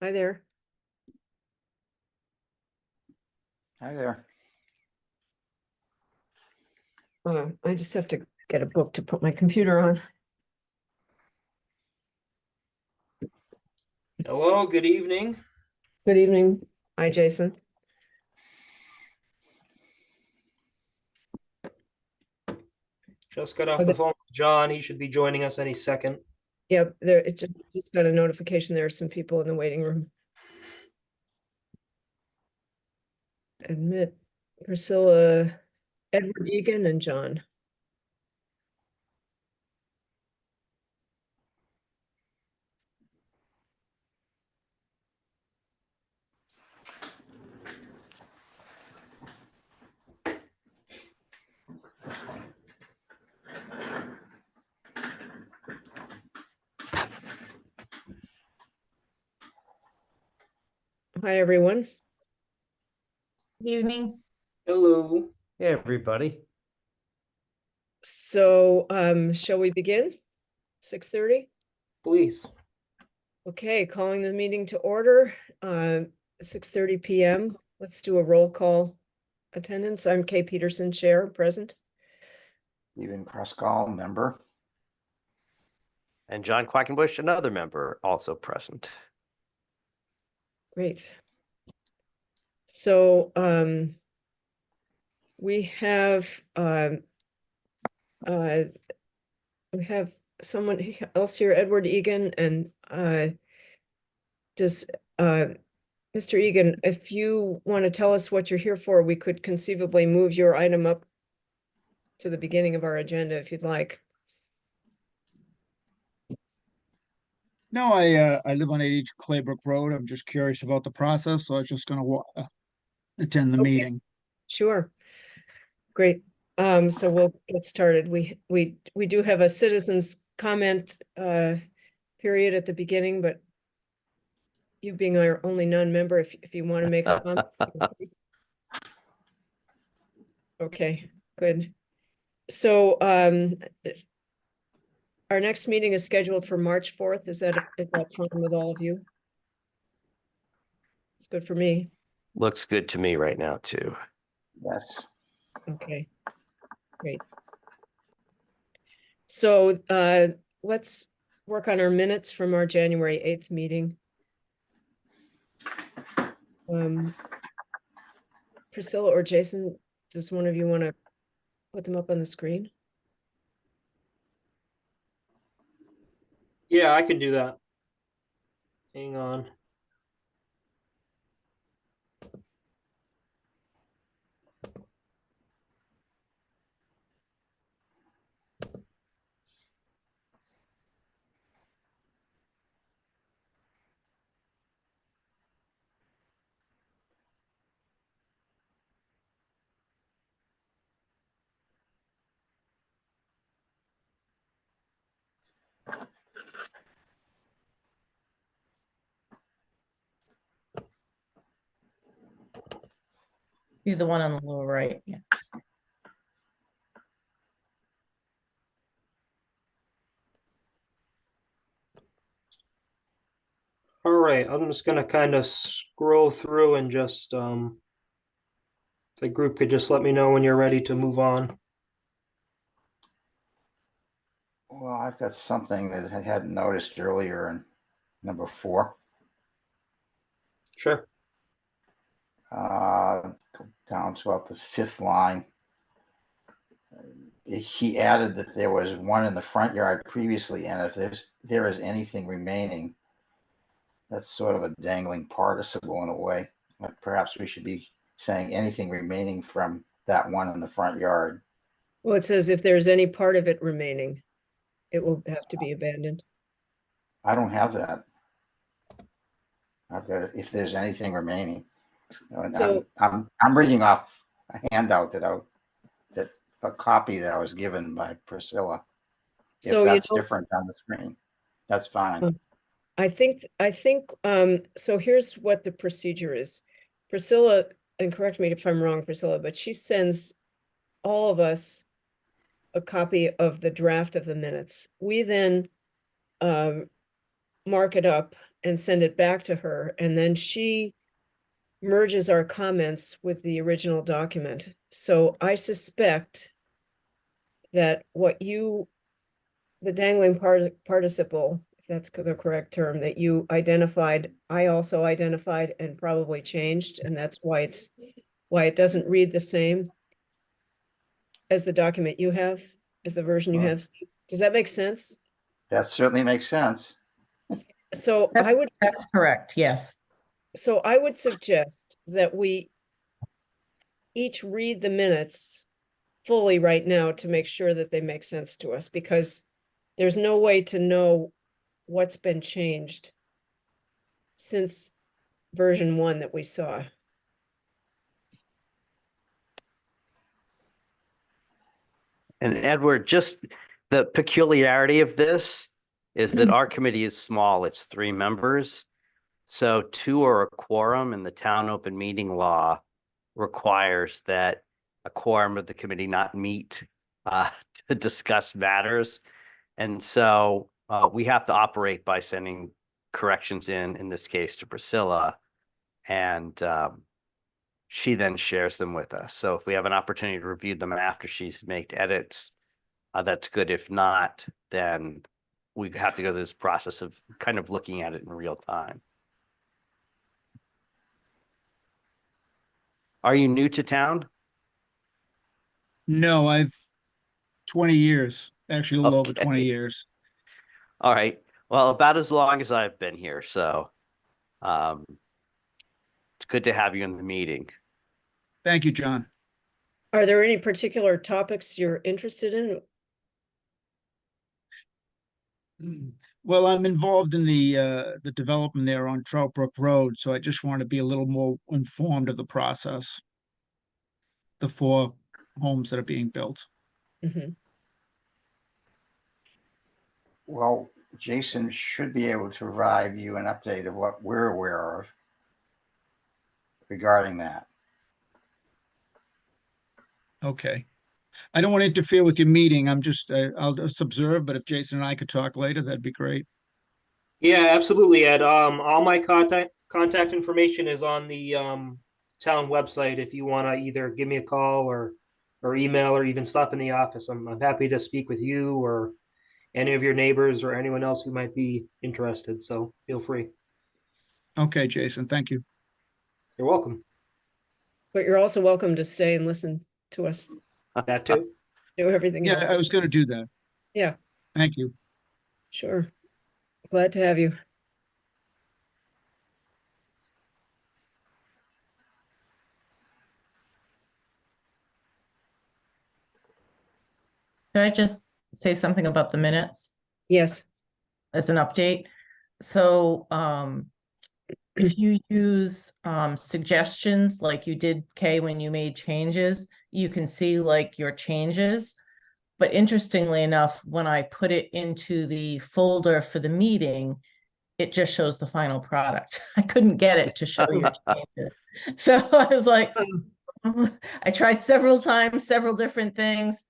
Hi there. Hi there. I just have to get a book to put my computer on. Hello, good evening. Good evening. Hi, Jason. Just got off the phone with John. He should be joining us any second. Yep, it just got a notification. There are some people in the waiting room. Admit Priscilla, Edward Egan, and John. Hi, everyone. Good evening. Hello. Hey, everybody. So, shall we begin? 6:30? Please. Okay, calling the meeting to order, 6:30 p.m. Let's do a roll call attendance. I'm Kay Peterson, Chair, present. Stephen Kraskal, member. And John Quackenbush, another member, also present. Great. So, we have someone else here, Edward Egan, and does Mr. Egan, if you want to tell us what you're here for, we could conceivably move your item up to the beginning of our agenda if you'd like. No, I live on 80 Claybrook Road. I'm just curious about the process, so I was just gonna attend the Okay. meeting. Sure. Great. So we'll get started. We do have a citizens comment period at the beginning, but you being our only non-member, if you want to make a comment. Okay, good. So our next meeting is scheduled for March 4th. Is that fine with all of you? It's good for me. Looks good to me right now, too. Yes. Okay, great. So let's work on our minutes from our January 8th meeting. Priscilla or Jason, does one of you want to put them up on the screen? Yeah, I can do that. Hang on. You're the one on the lower right. Yeah. All right, I'm just gonna kind of scroll through and just if the group could just let me know when you're ready to move on. Well, I've got something that I hadn't noticed earlier in number 4. Sure. Go down to about the 5th line. He added that there was one in the front yard previously, and if there is anything remaining, that's sort of a dangling participle in a way. But perhaps we should be saying anything remaining from that one in the front yard. Well, it says if there's any part of it remaining, it will have to be abandoned. I don't have that. I've got if there's anything remaining. And So- I'm reading off a handout that a copy that I was given by Priscilla. So, If that's different on the screen, that's fine. I think, so here's what the procedure is. Priscilla, and correct me if I'm wrong, Priscilla, but she sends all of us a copy of the draft of the minutes. We then mark it up and send it back to her, and then she merges our comments with the original document. So I suspect that the dangling participle, if that's the correct term, that you identified, I also identified and probably changed, and that's why it doesn't read the same as the document you have, as the version you Right. have. Steve. Does that make sense? That certainly makes sense. So That's correct, yes. so I would suggest that we each read the minutes fully right now to make sure that they make sense to us, because there's no way to know what's been changed since version 1 that we saw. And Edward, just the peculiarity of this is that our committee is small. It's 3 members. So 2 are a quorum, and the town open meeting law requires that a quorum of the committee not meet to discuss matters. And so we have to operate by sending corrections in this case to Priscilla, and she then shares them with us. So if we have an opportunity to review them after she's made edits, that's good. If not, then we have to go through this process of kind of looking at it in real time. Are you new to town? No, I've 20 years, actually a little over 20 Okay. years. All right. Well, about as long as I've been here. So it's good to have you in the meeting. Thank you, John. Are there any particular topics you're interested in? Well, I'm involved in the development there on Trout Brook Road, so I just want to be a little more informed of the process. The 4 homes that are being built. Mhm. Well, Jason should be able to provide you an update of what we're aware of regarding that. Okay. I don't want to interfere with your meeting. I'll just observe, but if Jason and I could talk later, that'd be great. Yeah, absolutely, Ed. All my contact information is on the town website. If you want to either give me a call or email or even stop in the office, I'm happy to speak with you or any of your neighbors or anyone else who might be interested. So feel free. Okay, Jason, thank you. You're welcome. But you're also welcome to stay and listen to us That too. do everything Yeah, else. I was going to do that. Yeah, Thank you. sure. Glad to have you. Can I just say something about the minutes Yes. as an update? So if you use suggestions like you did, Kay, when you made changes, you can see like your changes. But interestingly enough, when I put it into the folder for the meeting, it just shows the final product. I couldn't get it to show your changes. So I was like, I tried several times, several different things.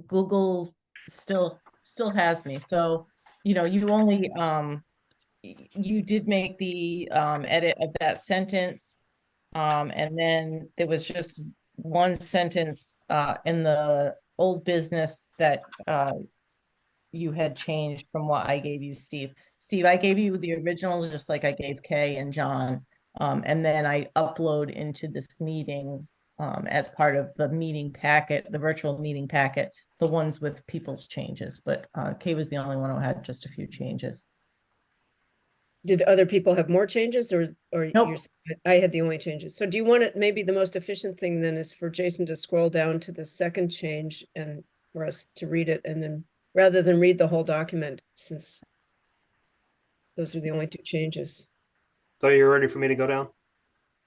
Google still has me. So, you know, you only you did make the edit of that sentence. And then there was just one sentence in the old business that you had changed from what I gave you, Steve. Steve, I gave you the original, just like I gave Kay and John. And then I upload into this meeting as part of the meeting packet, the virtual meeting packet, the ones with people's changes. But Kay was the only one who had just a few changes. Did other people have more changes or Nope. I had the only changes. So do you want it, maybe the most efficient thing then is for Jason to scroll down to the second change and for us to read it, and then rather than read the whole document, since those are the only 2 changes. So you're ready for me to go down?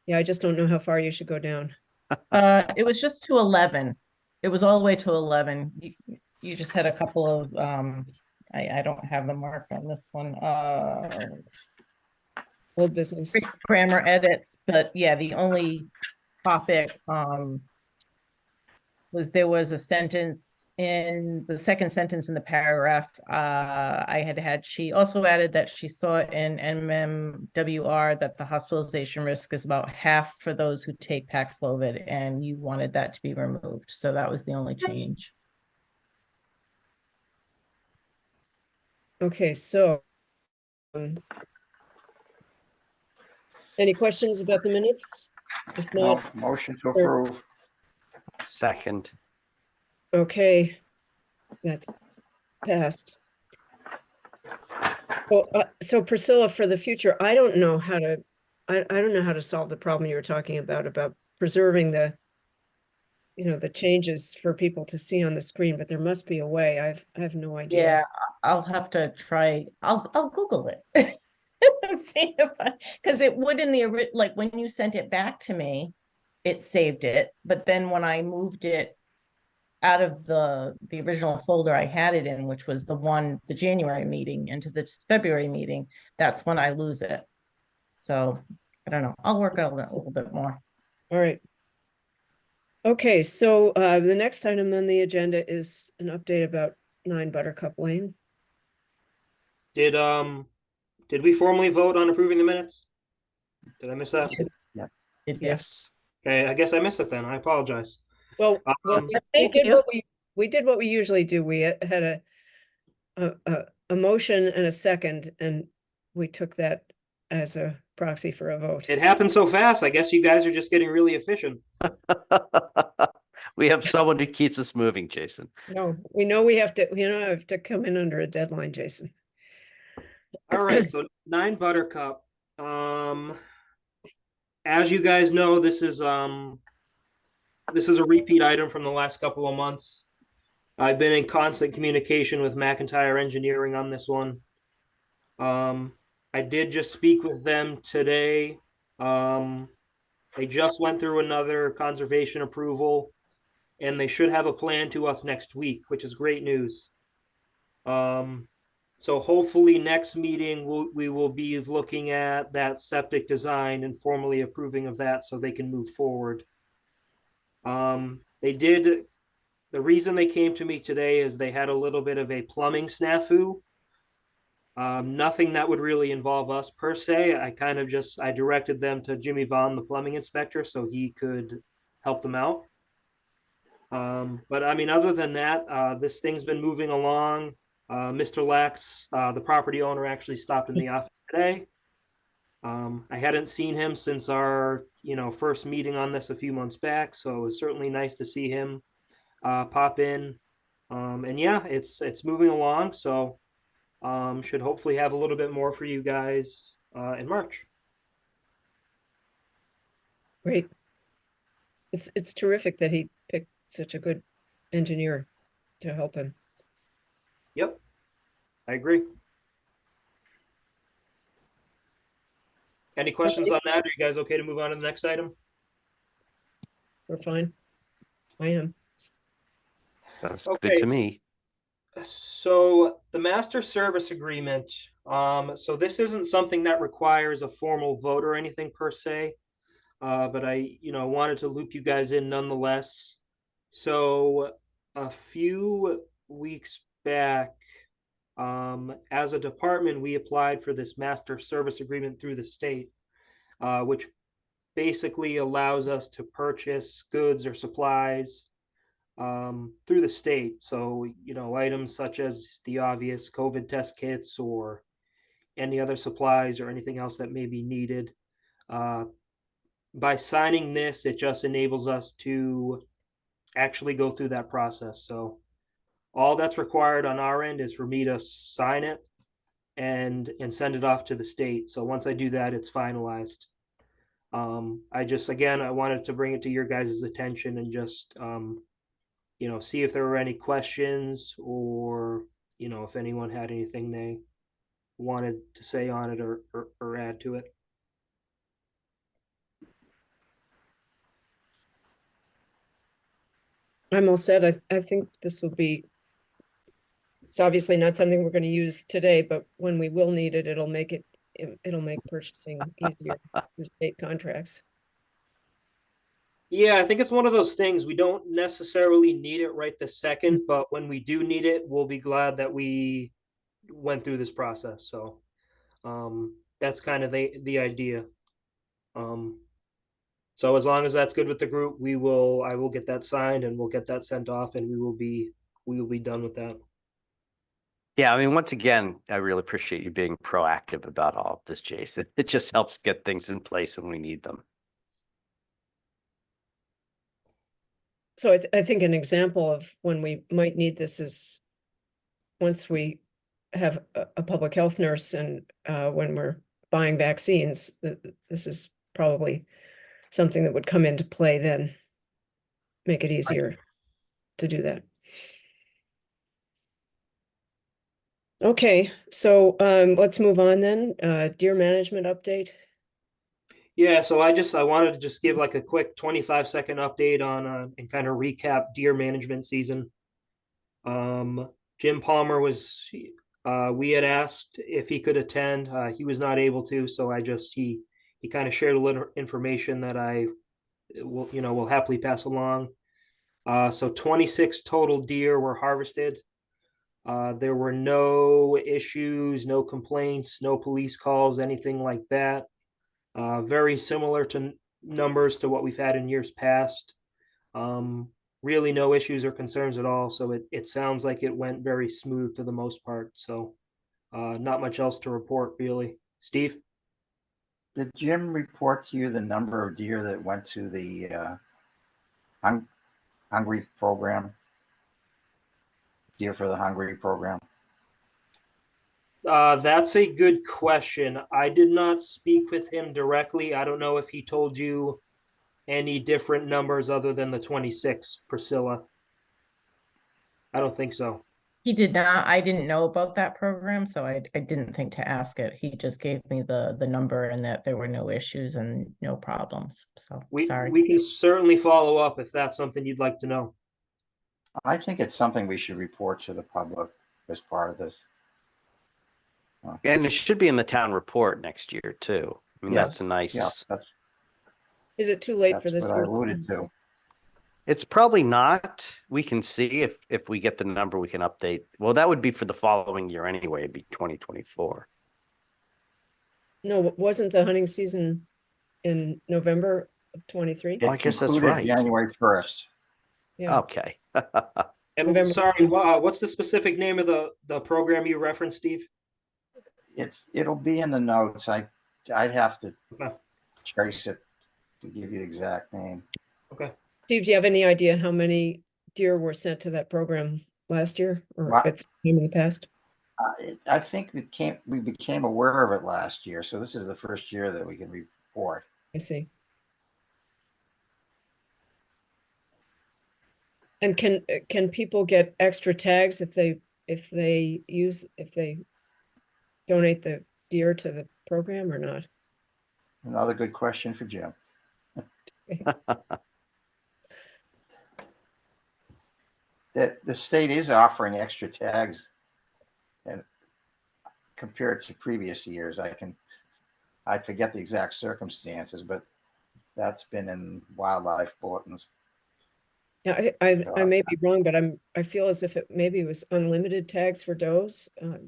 Yeah, I just don't know how far you should go down. It was just to 11. It was all the way to 11. You just had a couple of I don't have the mark on this one. Old business. Grammar edits, but yeah, the only topic was there was a sentence in the second sentence in the paragraph, she also added that she saw in MMWR that the hospitalization risk is about half for those who take Paxlovid, and you wanted that to be removed. So that was the only change. Okay, so any questions about the minutes? If No, not, motion to approve. Second. okay, that's passed. Well, so Priscilla, for the future, I don't know how to, I don't know how to solve the problem you were talking about preserving the, the changes for people to see on the screen, but there must be a way. I have no idea. Yeah, I'll have to try. I'll Google it. See if because it would in the like when you sent it back to me, it saved it. But then when I moved it out of the original folder I had it in, which was the January meeting into the February meeting, that's when I lose it. So I don't know. I'll work on it a little bit more. All right. Okay, so the next item on the agenda is an update about 9 Buttercup Lane. Did we formally vote on approving the minutes? Did I miss that? Yes. Okay, I guess I missed it then. I apologize. Well, Um, we Thank did you. what we did what we usually do. We had a motion and a second, and we took that as a proxy for a vote. It happened so fast. I guess you guys are just getting really efficient. We have someone who keeps us moving, Jason. No, we know we have to come in under a deadline, Jason. All right, so 9 Buttercup. As you guys know, this is a repeat item from the last couple of months. I've been in constant communication with McIntyre Engineering on this one. I did just speak with them today. They just went through another conservation approval, and they should have a plan to us next week, which is great news. So hopefully next meeting we will be looking at that septic design and formally approving of that so they can move forward. The reason they came to me today is they had a little bit of a plumbing snafu. Nothing that would really involve us per se. I directed them to Jimmy Vaughn, the plumbing inspector, so he could help them out. But I mean, other than that, this thing's been moving along. Mr. Lex, the property owner, actually stopped in the office today. I hadn't seen him since our, first meeting on this a few months back, so it was certainly nice to see him pop in. And yeah, it's moving along, so should hopefully have a little bit more for you guys in March. Great. It's terrific that he picked such a good engineer to help him. Yep, I agree. Any questions on that? Are you guys okay to move on to the next item? We're fine. I am. That's Okay. good to me. So the master service agreement, so this isn't something that requires a formal vote or anything per se, but I, wanted to loop you guys in nonetheless. So a few weeks back, as a department, we applied for this master service agreement through the state, which basically allows us to purchase goods or supplies through the state. So, items such as the obvious COVID test kits or any other supplies or anything else that may be needed. By signing this, it just enables us to actually go through that process. So all that's required on our end is for me to sign it and send it off to the state. So once I do that, it's finalized. I wanted to bring it to your guys' attention and just, see if there were any questions or, if anyone had anything they wanted to say on it or add to it. I'm all set. I think this will be, it's obviously not something we're going to use today, but when we will need it, it'll make purchasing easier through state contracts. Yeah, I think it's one of those things. We don't necessarily need it right this second, but when we do need it, we'll be glad that we went through this process. So that's kind of the idea. Um, so as long as that's good with the group, I will get that signed and we'll get that sent off and we will be done with that. Yeah, I mean, once again, I really appreciate you being proactive about all of this, Jason. It just helps get things in place when we need them. So I think an example of when we might need this is once we have a public health nurse and when we're buying vaccines, this is probably something that would come into play then, make it easier to do that. Okay, so let's move on then. Deer management update. Yeah, so I wanted to just give like a quick 25-second update on and kind of recap deer management season. Jim Palmer was we had asked if he could attend. He was not able to, so he kind of shared a little information that I will happily pass along. So 26 total deer were harvested. There were no issues, no complaints, no police calls, anything like that. Very similar to numbers to what we've had in years past. Really no issues or concerns at all. So it sounds like it went very smooth for the most part. So not much else to report really. Steve? Did Jim report to you the number of deer that went to the Hungry program? Deer for the Hungry program? That's a good question. I did not speak with him directly. I don't know if he told you any different numbers other than the 26, Priscilla. I don't think so. He did not. I didn't know about that program, so I didn't think to ask it. He just gave me the number and that there were no issues and no problems. So sorry. We can certainly follow up if that's something you'd like to know. I think it's something we should report to the public as part of this. And it should be in the town report next year too. I mean, Yeah. that's a nice. Yeah, that's Is it too late for that's this? what I year's alluded time? to. It's probably not. We can see if we get the number, we can update. Well, that would be for the following year anyway. It'd be 2024. No, wasn't the hunting season in November of 23? Well, I guess that's concluded right. January 1st. Yeah. Okay. And November. sorry, what's the specific name of the program you referenced, Steve? It'll be in the notes. I'd have to Okay. trace it to give you the exact name. Okay. Steve, do you have any idea how many deer were sent to that program last year or What? at in the past? I think we became aware of it last year, so this is the first year that we can report. I see. And can people get extra tags if they donate the deer to the program or not? Another good question for Jim. The state is offering extra tags, and compared to previous years, I forget the exact circumstances, but that's been in wildlife bulletins. Yeah, I may be wrong, but I feel as if it maybe was unlimited tags for does, but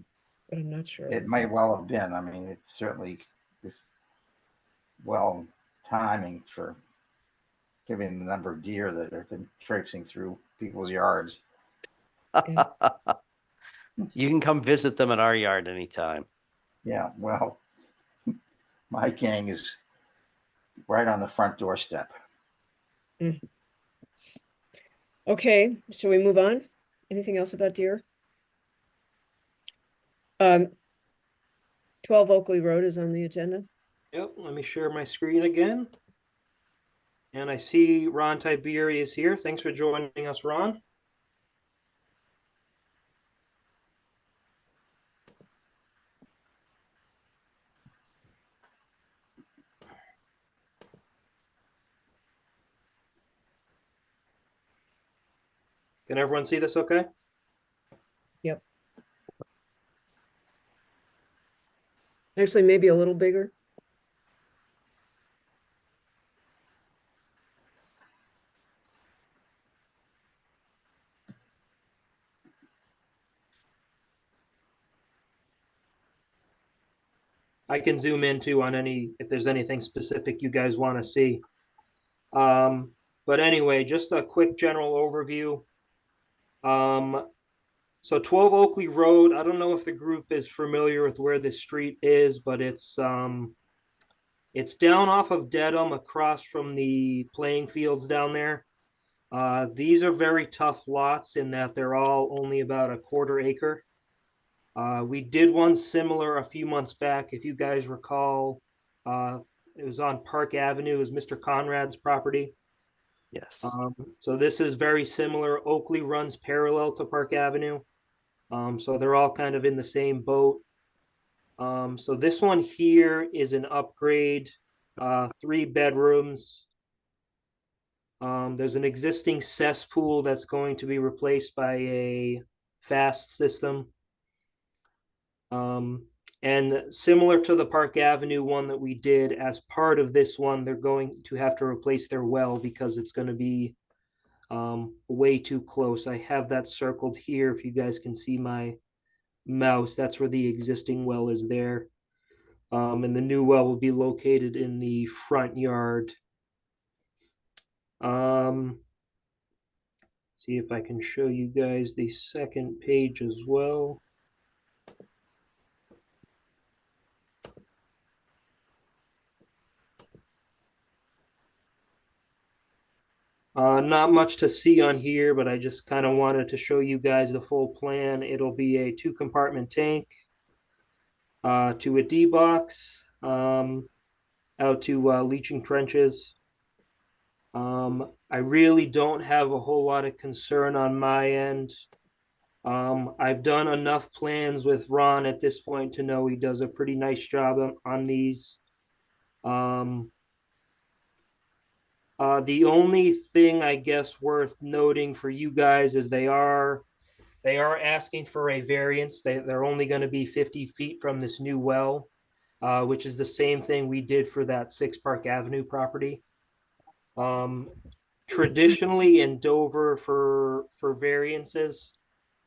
I'm not sure. It may well have been. I mean, it certainly is well timing for given the number of deer that have been traipsing through people's yards. You can come visit them at our yard anytime. Yeah, well, my gang is right on the front doorstep. Okay, shall we move on? Anything else about deer? 12 Oakley Road is on the agenda. Yep. Let me share my screen again. And I see Ron Tiberi is here. Thanks for joining us, Ron. Can everyone see this okay? Yep. Actually, maybe a little bigger. I can zoom into on any, if there's anything specific you guys want to see. But anyway, just a quick general overview. So 12 Oakley Road, I don't know if the group is familiar with where this street is, but it's down off of Dedham across from the playing fields down there. These are very tough lots in that they're all only about a quarter acre. We did one similar a few months back, if you guys recall. It was on Park Avenue, it was Mr. Conrad's property. Yes. So this is very similar. Oakley runs parallel to Park Avenue. So they're all kind of in the same boat. So this one here is an upgrade, 3 bedrooms. There's an existing cesspool that's going to be replaced by a fast system. And similar to the Park Avenue one that we did, as part of this one, they're going to have to replace their well because it's going to be way too close. I have that circled here. If you guys can see my mouse, that's where the existing well is there. And the new well will be located in the front yard. See if I can show you guys the second page as well. Not much to see on here, but I just kind of wanted to show you guys the full plan. It'll be a 2-compartment tank, to a D box, out to leaching trenches. I really don't have a whole lot of concern on my end. I've done enough plans with Ron at this point to know he does a pretty nice job on these. The only thing I guess worth noting for you guys is they are asking for a variance. They're only going to be 50 feet from this new well, which is the same thing we did for that 6 Park Avenue property. Traditionally in Dover for variances,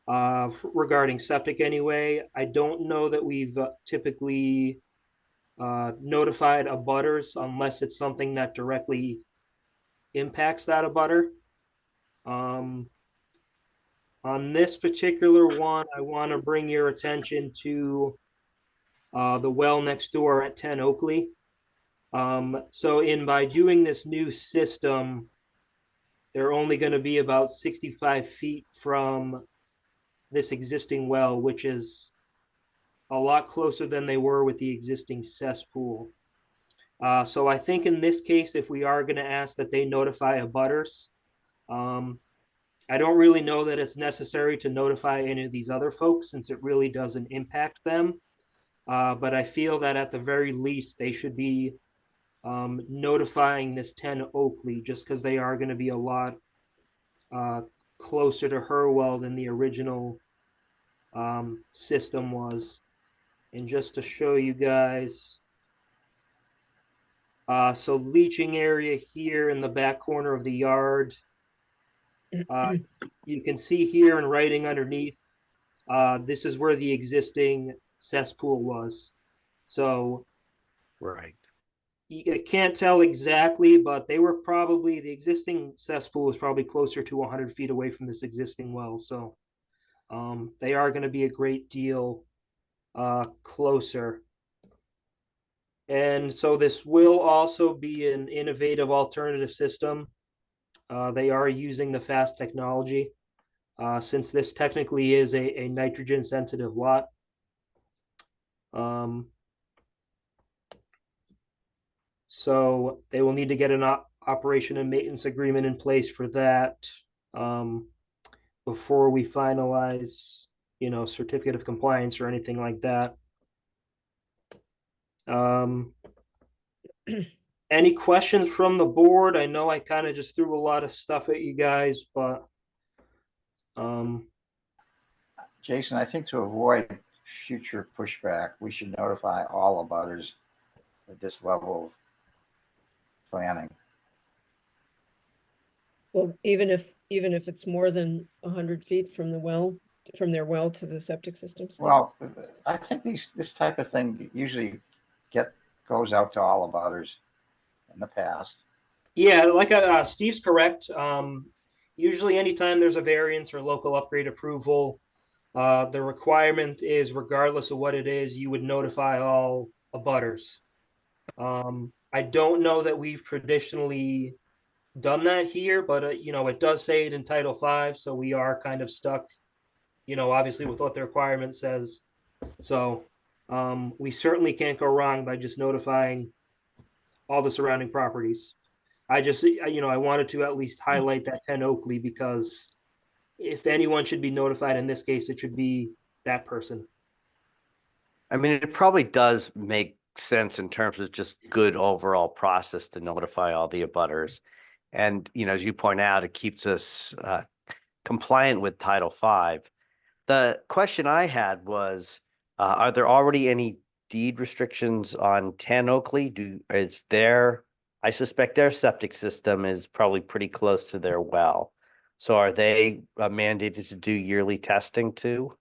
regarding septic anyway, I don't know that we've typically notified abutters unless it's something that directly impacts that abutter. On this particular one, I want to bring your attention to the well next door at 10 Oakley. So by doing this new system, they're only going to be about 65 feet from this existing well, which is a lot closer than they were with the existing cesspool. So I think in this case, if we are going to ask that they notify abutters, I don't really know that it's necessary to notify any of these other folks since it really doesn't impact them. But I feel that at the very least, they should be notifying this 10 Oakley just because they are going to be a lot closer to her well than the original system was. And just to show you guys, so leaching area here in the back corner of the yard. You can see here in writing underneath, this is where the existing cesspool was. So Right. you can't tell exactly, but they were probably, the existing cesspool was probably closer to 100 feet away from this existing well. So they are going to be a great deal closer. And so this will also be an innovative alternative system. They are using the fast technology since this technically is a nitrogen sensitive lot. So they will need to get an operation and maintenance agreement in place for that before we finalize, certificate of compliance or anything like that. Any questions from the board? I know I kind of just threw a lot of stuff at you guys, but Jason, I think to avoid future pushback, we should notify all abutters at this level of planning. Well, even if it's more than 100 feet from the well, from their well to the septic system. Well, I think this type of thing usually goes out to all of others in the past. Yeah, like Steve's correct. Usually anytime there's a variance or local upgrade approval, the requirement is regardless of what it is, you would notify all abutters. I don't know that we've traditionally done that here, but it does say it in Title V, so we are kind of stuck, obviously with what the requirement says. So we certainly can't go wrong by just notifying all the surrounding properties. I wanted to at least highlight that 10 Oakley, because if anyone should be notified in this case, it should be that person. I mean, it probably does make sense in terms of just good overall process to notify all the abutters. And, as you point out, it keeps us compliant with Title V. The question I had was, are there already any deed restrictions on 10 Oakley? I suspect their septic system is probably pretty close to their well. So are they mandated to do yearly testing too?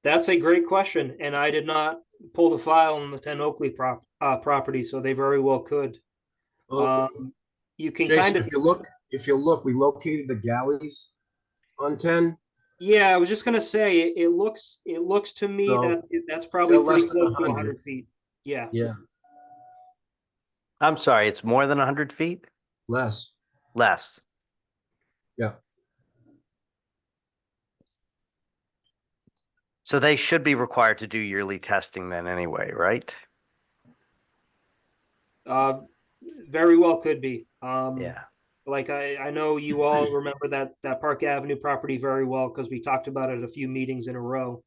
That's a great question, and I did not pull the file on the 10 Oakley property, so they very well could. Well, You can Jason, kind of, if you look, we located the galleys on 10. yeah. I was just gonna say it looks to me So, that that's probably they're pretty less than close to 100. 100 feet. Yeah. Yeah, I'm sorry, it's more than 100 feet? less. Less. Yeah. So they should be required to do yearly testing then anyway, right? Very well could be. Yeah. Like I know you all remember that Park Avenue property very well, because we talked about it a few meetings in a row.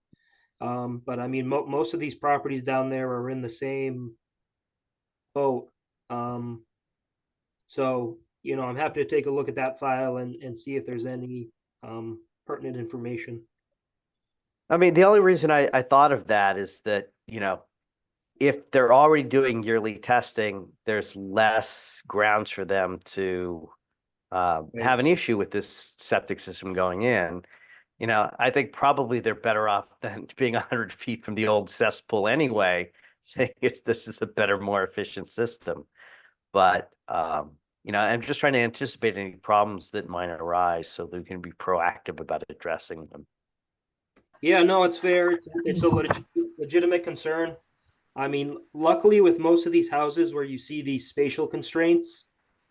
But I mean, most of these properties down there are in the same boat. So, I'm happy to take a look at that file and see if there's any pertinent information. I mean, the only reason I thought of that is that, if they're already doing yearly testing, there's less grounds for them to have an issue with this septic system going in. I think probably they're better off than being 100 feet from the old cesspool anyway, saying this is a better, more efficient system. But, I'm just trying to anticipate any problems that might arise so that we can be proactive about addressing them. Yeah, no, it's fair. It's a legitimate concern. I mean, luckily with most of these houses where you see these spatial constraints,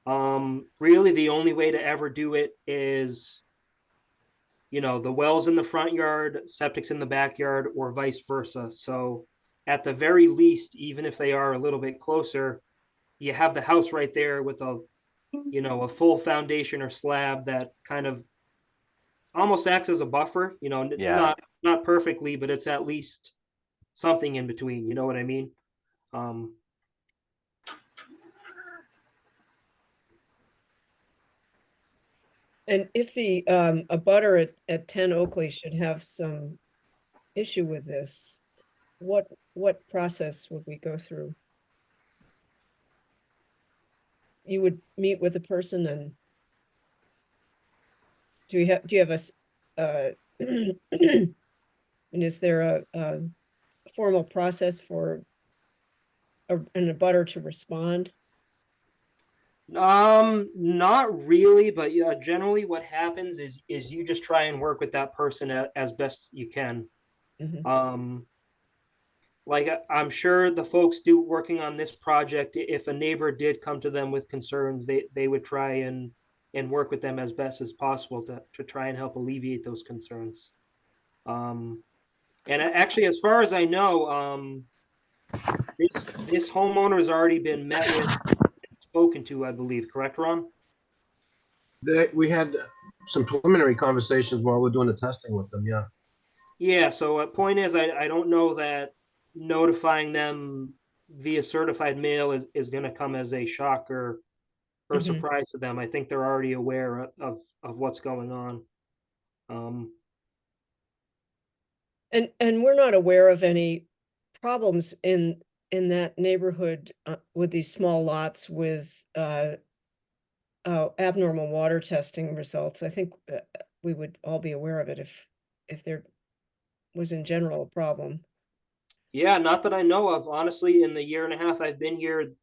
really the only way to ever do it is, the wells in the front yard, septic's in the backyard, or vice versa. So at the very least, even if they are a little bit closer, you have the house right there with a full foundation or slab that kind of almost acts as a buffer, Yeah. not perfectly, but it's at least something in between. You know what I mean? And if the abutter at 10 Oakley should have some issue with this, what process would we go through? You would meet with the person, and do you have and is there a formal process for an abutter to respond? Not really, but yeah, generally what happens is you just try and work with that person as best you can. Mhm. Like I'm sure the folks working on this project, if a neighbor did come to them with concerns, they would try and work with them as best as possible to try and help alleviate those concerns. And actually, as far as I know, this homeowner has already been met with, spoken to, I believe. Correct, Ron? We had some preliminary conversations while we're doing the testing with them. Yeah. Yeah. So point is, I don't know that notifying them via certified mail is going to come as a shock or Mhm. surprise to them. I think they're already aware of what's going on. And we're not aware of any problems in that neighborhood with these small lots with abnormal water testing results. I think we would all be aware of it if there was in general a problem. Yeah, not that I know of. Honestly, in the year and a half I've been here,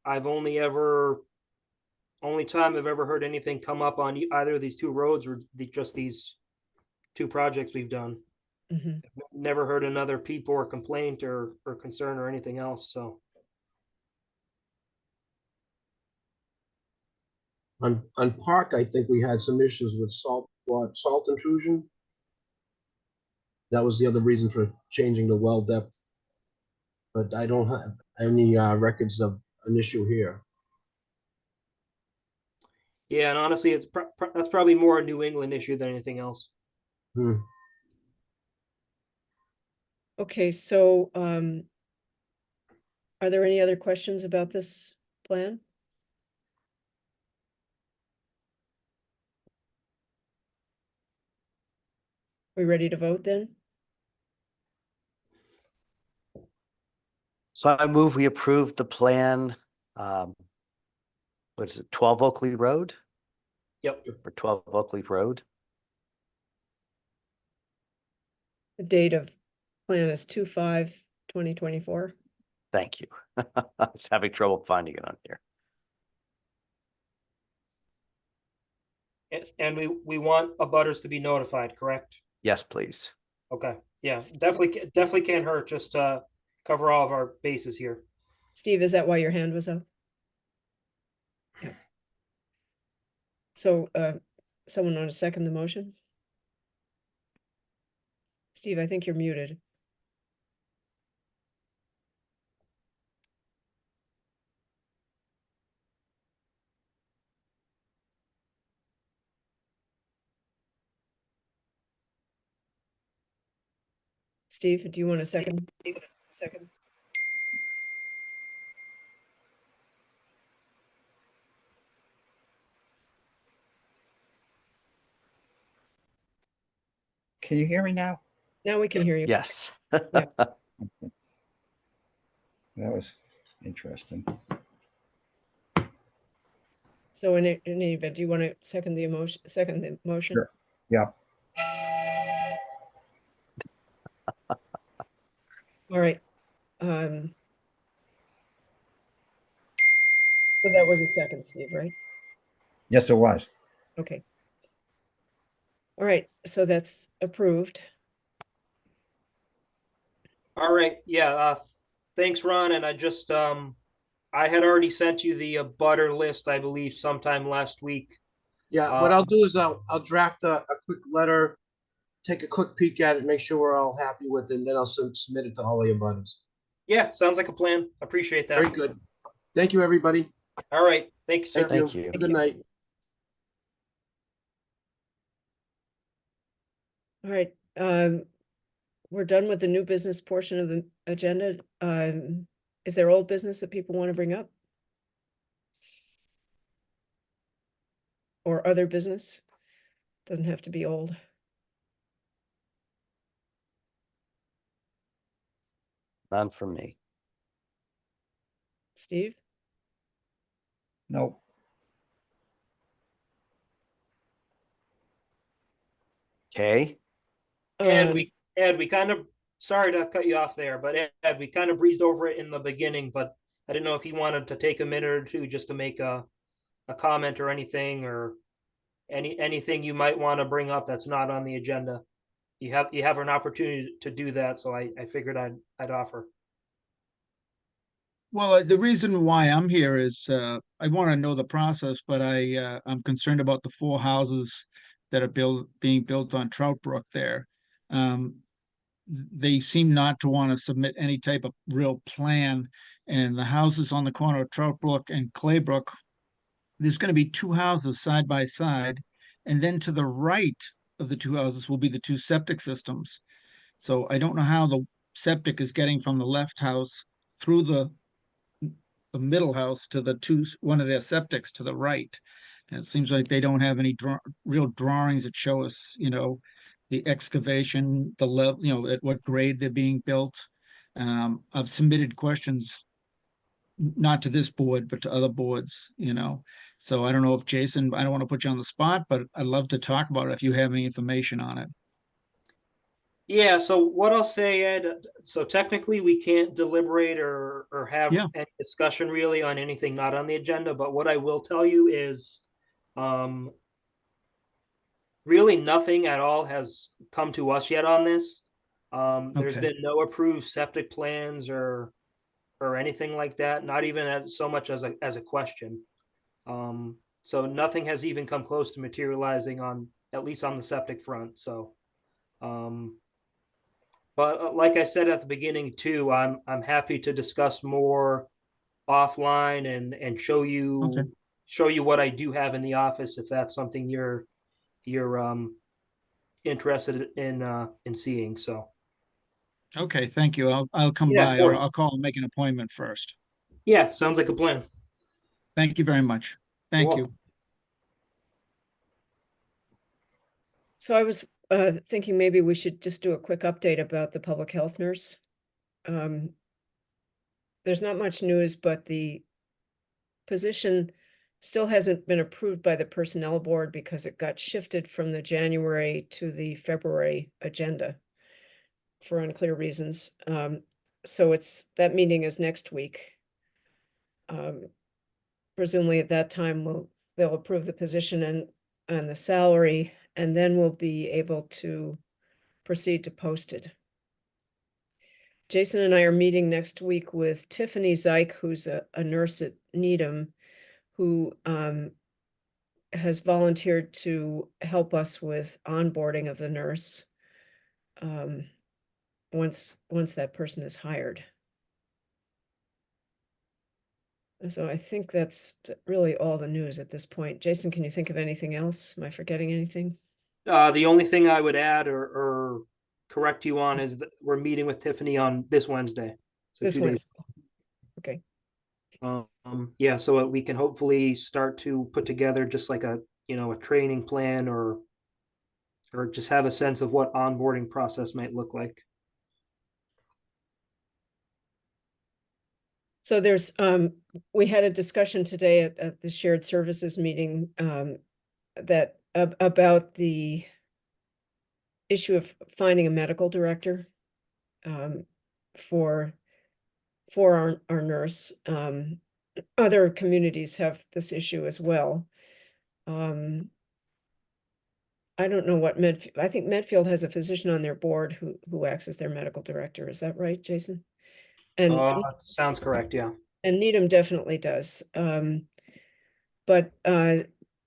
I've only time I've ever heard anything come up on either of these two roads or just these two projects we've done. Mhm. Never heard another peep or complaint or concern or anything else. So On Park, I think we had some issues with salt intrusion. That was the other reason for changing the well depth. But I don't have any records of an issue here. yeah, and honestly, that's probably more a New England issue than anything else. Hmm. Okay, so, are there any other questions about this plan? We ready to vote then? So I move we approve the plan. What is it, 12 Oakley Road Yep. or 12 Oakley Road? The date of plan is 2/5/2024. Thank you. I was having trouble finding it on here. And we want abutters to be notified, correct? Yes, please. Okay. Yeah, definitely can't hurt just to cover all of our bases here. Steve, is that why your hand was up? Yeah. So, someone want to second the motion? Steve, I think you're muted. Steve, do you want a second? Second. Can you hear me now? Now we can hear you. Yes. That was interesting. So in any event, do you want to second the motion? Sure. Yep. All right. So that was a second, Steve, right? Yes, it was. Okay. All right, so that's approved. All right. Yeah. Thanks, Ron. And I just I had already sent you the butter list, I believe, sometime last week. Yeah, what I'll do is I'll draft a quick letter, take a quick peek at it, make sure we're all happy with it, and then I'll submit it to all of your buttons. Yeah, sounds like a plan. Appreciate that. Very good. Thank you, everybody. All right. Thank you, sir. Thank you. Good night. All right, we're done with the new business portion of the agenda. Is there old business that people want to bring up? Or other business? Doesn't have to be old. None for me. Steve? Nope. Okay. And Um, we kind of, sorry to cut you off there, but Ed, we kind of breezed over it in the beginning, but I didn't know if you wanted to take a minute or two just to make a comment or anything, or anything you might want to bring up that's not on the agenda. You have an opportunity to do that, so I figured I'd offer. Well, the reason why I'm here is I want to know the process, but I'm concerned about the 4 houses that are being built on Trout Brook there. They seem not to want to submit any type of real plan, and the houses on the corner of Trout Brook and Claybrook, there's going to be 2 houses side by side, and then to the right of the 2 houses will be the 2 septic systems. So I don't know how the septic is getting from the left house through the middle house to one of their septics to the right. And it seems like they don't have any real drawings that show us, the excavation, the level, at what grade they're being built. I've submitted questions, not to this board, but to other boards, So I don't know if Jason, I don't want to put you on the spot, but I'd love to talk about it if you have any information on it. Yeah, so what I'll say, Ed, so technically we can't deliberate or have Yeah. any discussion really on anything not on the agenda, but what I will tell you is um really nothing at all has come to us yet on this. There's Okay. been no approved septic plans or anything like that, not even as so much as a question. So nothing has even come close to materializing on at least on the septic front. So um but like I said at the beginning too, I'm happy to discuss more offline and Okay. show you what I do have in the office if that's something you're interested in seeing. So Okay, thank you. I'll come yeah, of by or I'll course. call and make an appointment first. Yeah, sounds like a plan. Thank you very much. You're Thank you. welcome. So I was thinking maybe we should just do a quick update about the public health nurse. Um, there's not much news, but the position still hasn't been approved by the personnel board because it got shifted from the January to the February agenda for unclear reasons. So that meeting is next week. Presumably at that time, they'll approve the position and the salary, and then we'll be able to proceed to post it. Jason and I are meeting next week with Tiffany Zeich, who's a nurse at Needham, who has volunteered to help us with onboarding of the nurse once that person is hired. So I think that's really all the news at this point. Jason, can you think of anything else? Am I forgetting anything? The only thing I would add or correct you on is that we're meeting with Tiffany on this Wednesday. So This 2 days. Wednesday. Okay. Yeah, so we can hopefully start to put together just like a training plan or just have a sense of what onboarding process might look like. So there's we had a discussion today at the shared services meeting that about the issue of finding a medical director for our nurse. Other communities have this issue as well. I don't know what Medfield, I think Medfield has a physician on their board who acts as their medical director. Is that right, Jason? And Sounds correct, yeah. and Needham definitely does. But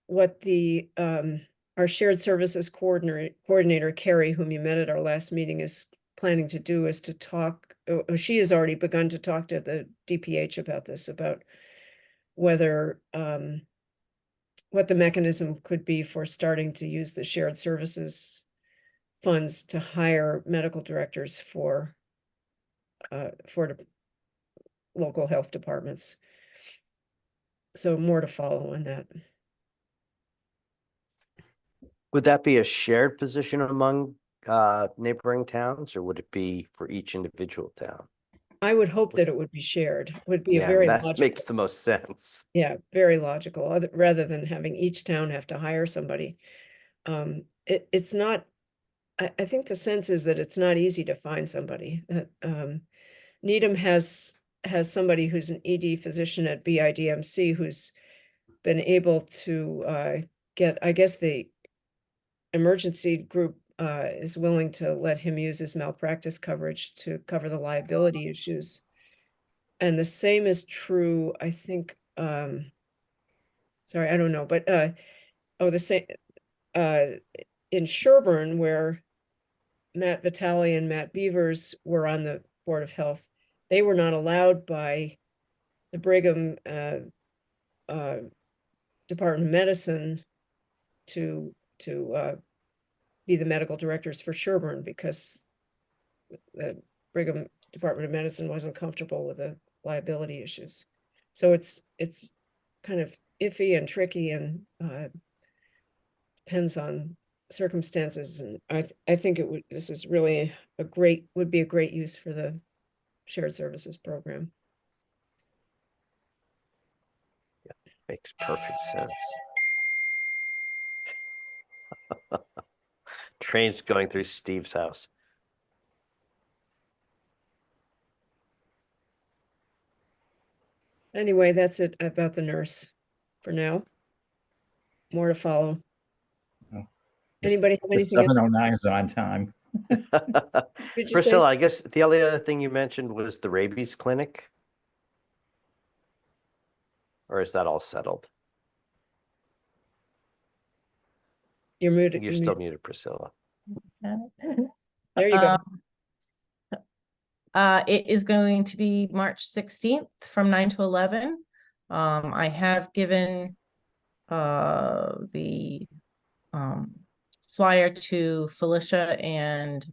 what the our shared services coordinator, Carrie, whom you met at our last meeting, is planning to do is to talk, she has already begun to talk to the DPH about this, about whether what the mechanism could be for starting to use the shared services funds to hire medical directors for the local health departments. So more to follow on that. Would that be a shared position among neighboring towns, or would it be for each individual town? I would hope that it would be shared, would be a Yeah, very that logical. makes the most sense. Yeah, very logical, rather than having each town have to hire somebody. It's not, I think the sense is that it's not easy to find somebody. Needham has somebody who's an ED physician at BIDMC who's been able to get, I guess the emergency group is willing to let him use his malpractice coverage to cover the liability issues. And the same is true, I think, sorry, I don't know, but the same in Sherburne, where Matt Vitale and Matt Beavers were on the Board of Health, they were not allowed by the Brigham Department of Medicine to be the medical directors for Sherburne because the Brigham Department of Medicine wasn't comfortable with the liability issues. So it's kind of iffy and tricky and depends on circumstances. And I think this is really would be a great use for the shared services program. Makes perfect sense. Trains going through Steve's house. Anyway, that's it about the nurse for now. More to follow. Oh. Anybody have The anything else? 7:09 is on time. Did you say Priscilla, I guess the only other thing you mentioned was the rabies clinic. Or is that all settled? you're muted? You're still muted, Priscilla. There you go. It is going to be March 16th from 9 to 11. I have given the flyer to Felicia and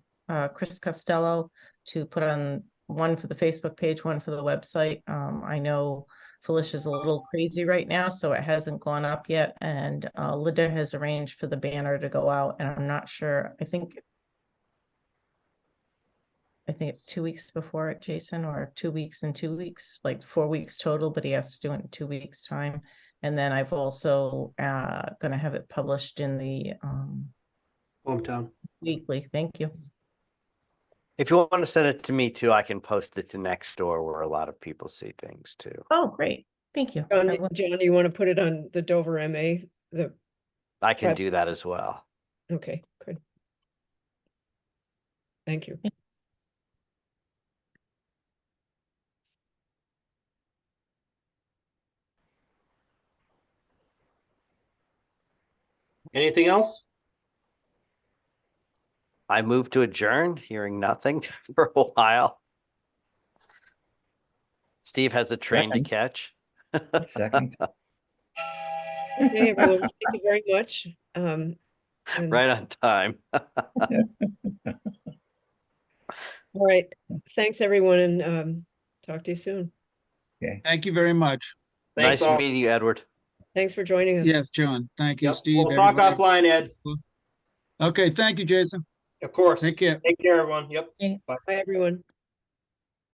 Chris Costello to put on, one for the Facebook page, one for the website. I know Felicia's a little crazy right now, so it hasn't gone up yet. And Linda has arranged for the banner to go out, and I'm not sure. I think it's 2 weeks before it, Jason, or 2 weeks and 2 weeks, like 4 weeks total, but he has to do it in 2 weeks' time. And then I've also gonna have it published in the Hometown. weekly. Thank you. If you want to send it to me too, I can post it to Nextdoor where a lot of people see things too. Oh, great. Thank you. John, I will- John, you want to put it on the Dover MA? I can Right. do that as well. Okay, good. Thank you. Anything else? I moved to adjourn, hearing nothing for a while. Steve has a train to Second. catch. Second. Okay, everyone, thank you very much. And- Right on time. All right, thanks, everyone, and talk to you soon. Thank you very much. Thanks Nice all. meeting you, Edward. Thanks for joining us. Yes, John. Thank you, Yep. Steve. We'll talk everybody. offline, Ed. Okay, thank you, Jason. Of course. Take care. Take care, everyone. Yep. Bye, everyone.